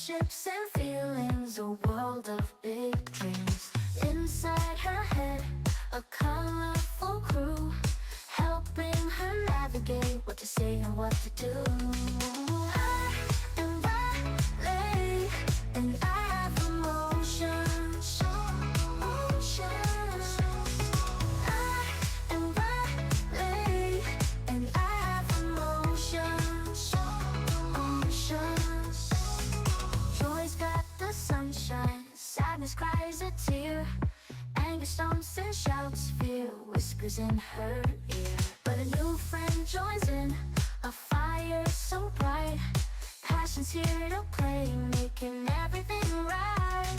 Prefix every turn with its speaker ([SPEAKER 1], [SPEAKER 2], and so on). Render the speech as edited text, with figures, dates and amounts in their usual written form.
[SPEAKER 1] friendships and feelings, a world of big dreams. Inside her head, a colorful crew, helping her navigate what to say and what to do. I am ballet, and I have emotions. I am ballet, and I have emotions. Joy's got the sunshine, sadness cries a tear, anger stomps and shouts, fear whispers in her ear. But a new friend joins in, a fire so bright, passion's here to play, making everything right.